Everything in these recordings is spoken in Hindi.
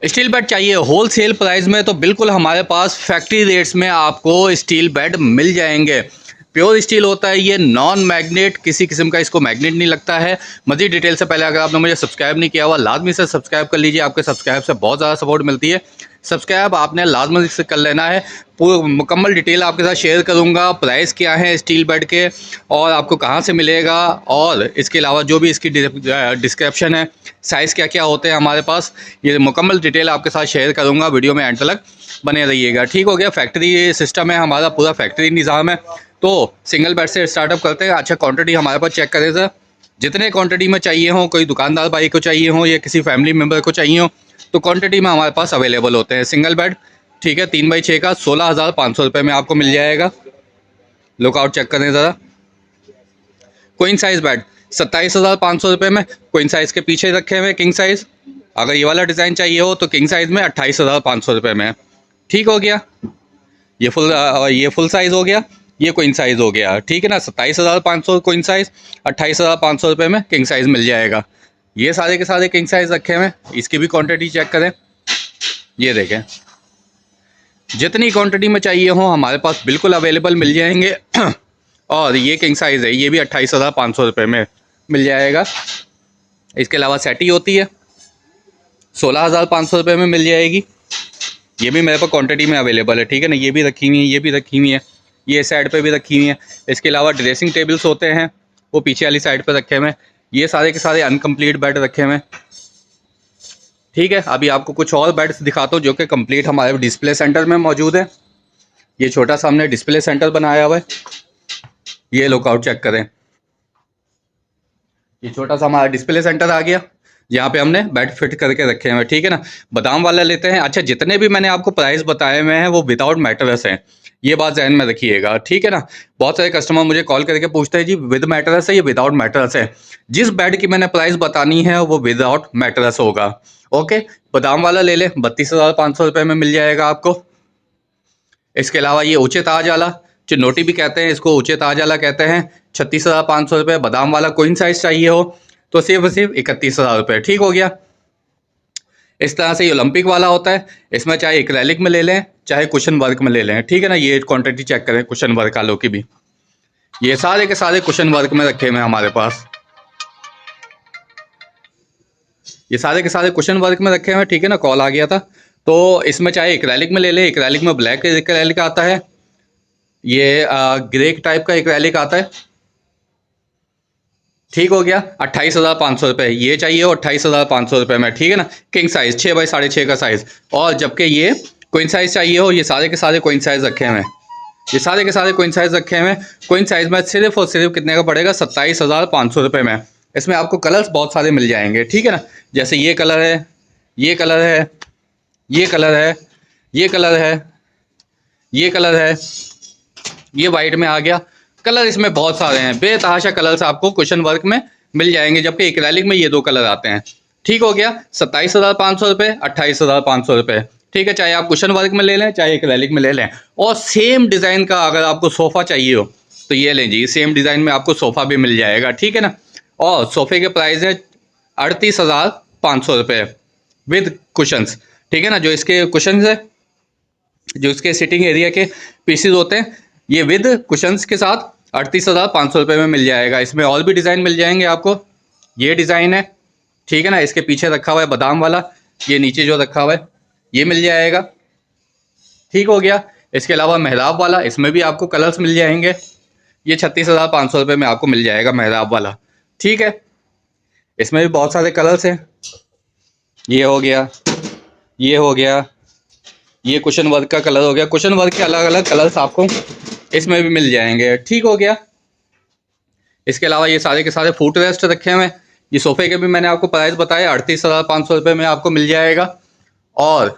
स्टील बेड चाहिए होल सेल प्राइस में तो बिल्कुल हमारे पास फैक्ट्री रेट्स में आपको स्टील बेड मिल जाएंगे। प्योर स्टील होता है ये, नॉन मैग्नेट, किसी किस्म का इसको मैग्नेट नहीं लगता है। मज़ीद डिटेल से पहले अगर आपने मुझे सब्सक्राइब नहीं किया हुआ लाजमी से सब्सक्राइब कर लीजिए, आपके सब्सक्राइब से बहुत ज़्यादा सपोर्ट मिलती है। सब्सक्राइब आपने लाजमी से कर लेना है। पूरी मुकम्मल डिटेल आपके साथ शेयर करूंगा, प्राइस क्या है स्टील बेड के और आपको कहाँ से मिलेगा, और इसके अलावा जो भी इसकी डिस्क्रिप्शन है, साइज़ क्या क्या होते हैं हमारे पास, ये मुकम्मल डिटेल आपके साथ शेयर करूंगा। वीडियो में एंड तक बने रहिएगा, ठीक हो गया। फैक्ट्री सिस्टम है हमारा, पूरा फैक्ट्री निज़ाम है। तो सिंगल बेड से स्टार्टअप करते हैं। अच्छा, क्वांटिटी हमारे पास चेक करें सर, जितने क्वांटिटी में चाहिए हो, कोई दुकानदार भाई को चाहिए हो या किसी फैमिली मेम्बर को चाहिए हो, तो क्वांटिटी में हमारे पास अवेलेबल होते हैं। सिंगल बेड, ठीक है, 3x6 का 16,500 रुपये में आपको मिल जाएगा। लुकआउट चेक करें ज़रा। क्वीन साइज़ बेड 27,500 रुपये में, क्वीन साइज़ के पीछे रखे हुए किंग साइज़। अगर ये वाला डिज़ाइन चाहिए हो तो किंग साइज़ में 28,500 रुपये में, ठीक हो गया। ये फुल साइज़ हो गया, ये क्वीन साइज़ हो गया, ठीक है ना। 27,500 क्वीन साइज़, 28,500 रुपये में किंग साइज़ मिल जाएगा। ये सारे के सारे किंग साइज़ रखे हुए, इसकी भी क्वांटिटी चेक करें। ये देखें, जितनी क्वांटिटी में चाहिए हो हमारे पास बिल्कुल अवेलेबल मिल जाएंगे। और ये किंग साइज़ है, ये भी 28,500 रुपये में मिल जाएगा। इसके अलावा सेटी होती है, 16,500 रुपये में मिल जाएगी। ये भी मेरे पास क्वांटिटी में अवेलेबल है, ठीक है ना। ये भी रखी हुई है, ये भी रखी हुई है, ये साइड पे भी रखी हुई है। इसके अलावा ड्रेसिंग टेबल्स होते हैं, वो पीछे वाली साइड पे रखे हुए हैं। ये सारे के सारे अनकम्प्लीट बेड रखे हुए हैं, ठीक है। अभी आपको कुछ और बेड्स दिखाता हूँ जो कि कंप्लीट हमारे डिस्प्ले सेंटर में मौजूद है। ये छोटा सा हमने डिस्प्ले सेंटर बनाया हुआ है, ये लुकआउट चेक करें। ये छोटा सा हमारा डिस्प्ले सेंटर आ गया, यहाँ पे हमने बेड फिट करके रखे हुए हैं, ठीक है ना। बादाम वाला लेते हैं। अच्छा, जितने भी मैंने आपको प्राइस बताए हुए हैं वो विदाउट मैट्रेस हैं, ये बात ध्यान में रखिएगा, ठीक है ना। बहुत सारे कस्टमर मुझे कॉल करके पूछते हैं जी विद मैट्रेस है या विदाउट मैट्रेस है। जिस बेड की मैंने प्राइस बतानी है वो विदाउट मैट्रेस होगा, ओके। बादाम वाला ले लें, 32,500 रुपये में मिल जाएगा आपको। इसके अलावा ये ऊंचे ताज वाला, चिन्नोटी भी कहते हैं इसको, ऊंचे ताज वाला कहते हैं, 36,500 रुपये। बादाम वाला क्वीन साइज चाहिए हो तो सिर्फ 31,000 रुपये, ठीक हो गया। इस तरह से ये ओलंपिक वाला होता है, इसमें चाहे एक्रेलिक में ले लें चाहे कुशन वर्क में ले लें, ठीक है ना। ये क्वांटिटी चेक करें कुशन वर्क वालों की भी, ये सारे के सारे कुशन वर्क में रखे हुए हैं हमारे पास। ये सारे के सारे कुशन वर्क में रखे हुए हैं, ठीक है ना। कॉल आ गया था। तो इसमें चाहे एक्रेलिक में ले लें, एक्रेलिक में ब्लैक एक्रेलिक आता है, ये ग्रे टाइप का एक्रेलिक आता है, ठीक हो गया। 28,500 रुपये ये चाहिए हो, 28,500 रुपये में, ठीक है ना। किंग साइज 6x6.5 का साइज। और जबकि ये क्वीन साइज चाहिए हो, ये सारे के सारे क्वीन साइज रखे हुए हैं, ये सारे के सारे क्वीन साइज रखे हुए हैं। क्वीन साइज में सिर्फ और सिर्फ कितने का पड़ेगा, 27,500 रुपये में। इसमें आपको कलर्स बहुत सारे मिल जाएंगे, ठीक है ना। जैसे ये कलर है, ये कलर है, ये कलर है, ये कलर है, ये कलर है, ये वाइट में आ गया। कलर इसमें बहुत सारे हैं, बेतहाशा कलर्स आपको कुशन वर्क में मिल जाएंगे, जबकि एक्रेलिक में ये दो कलर आते हैं, ठीक हो गया। 27,500 रुपये, 28,500 रुपये, ठीक है। चाहे आप कुशन वर्क में ले लें चाहे एक्रेलिक में ले लें। और सेम डिज़ाइन का अगर आपको सोफ़ा चाहिए हो तो ये लें जी, सेम डिज़ाइन में आपको सोफ़ा भी मिल जाएगा, ठीक है ना। और सोफ़े के प्राइस है 38,500 रुपये विद कुशंस, ठीक है ना। जो इसके कुशंस है, जो इसके सिटिंग एरिया के पीसेज होते हैं, ये विद कुशंस के साथ 38,500 रुपये में मिल जाएगा। इसमें और भी डिज़ाइन मिल जाएंगे आपको। ये डिज़ाइन है, ठीक है ना। इसके पीछे रखा हुआ है बादाम वाला, ये नीचे जो रखा हुआ है ये मिल जाएगा, ठीक हो गया। इसके अलावा मेहराब वाला, इसमें भी आपको कलर्स मिल जाएंगे। ये 36,500 रुपये में आपको मिल जाएगा मेहराब वाला, ठीक है। इसमें भी बहुत सारे कलर्स हैं। ये हो गया, ये हो गया, ये कुशन वर्क का कलर हो गया। कुशन वर्क के अलग अलग कलर्स आपको इसमें भी मिल जाएंगे, ठीक हो गया। इसके अलावा ये सारे के सारे फुट रेस्ट रखे हुए हैं। ये सोफ़े के भी मैंने आपको प्राइस बताया, 38,500 रुपये में आपको मिल जाएगा। और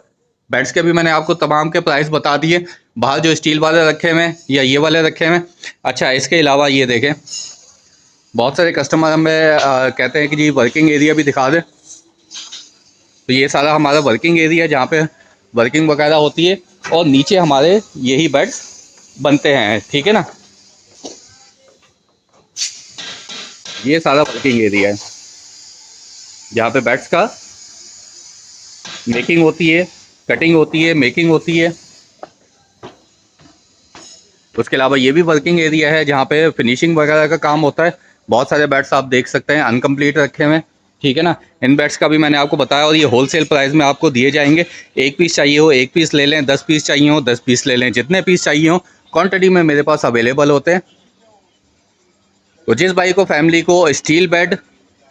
बेड्स के भी मैंने आपको तमाम के प्राइस बता दिए। बाहर जो स्टील वाले रखे हुए हैं या ये वाले रखे हुए हैं। अच्छा, इसके अलावा ये देखें, बहुत सारे कस्टमर हमें कहते हैं कि जी वर्किंग एरिया भी दिखा दें। तो ये सारा हमारा वर्किंग एरिया जहाँ पे वर्किंग वगैरह होती है, और नीचे हमारे यही बेड्स बनते हैं, ठीक है ना। ये सारा वर्किंग एरिया है जहाँ पे बेड्स का मेकिंग होती है, कटिंग होती है, मेकिंग होती है। उसके अलावा ये भी वर्किंग एरिया है जहाँ पे फिनिशिंग वगैरह का काम होता है। बहुत सारे बेड्स आप देख सकते हैं अनकम्प्लीट रखे हुए हैं, ठीक है ना। इन बेड्स का भी मैंने आपको बताया और ये होलसेल प्राइस में आपको दिए जाएंगे। एक पीस चाहिए हो एक पीस ले लें, 10 पीस चाहिए हो 10 पीस ले लें, जितने पीस चाहिए हो क्वांटिटी में मेरे पास अवेलेबल होते हैं। तो जिस भाई को फैमिली को स्टील बेड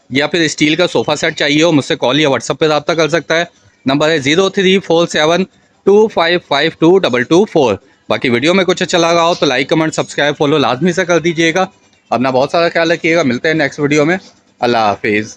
या फिर स्टील का सोफ़ा सेट चाहिए हो, मुझसे कॉल या व्हाट्सएप पे रब्ता कर सकता है। नंबर है 0347255224। बाकी वीडियो में कुछ अच्छा लगा हो तो लाइक कमेंट सब्सक्राइब फॉलो लाजमी से कर दीजिएगा। अपना बहुत सारा ख्याल रखिएगा। मिलते हैं नेक्स्ट वीडियो में। अल्लाह हाफिज़।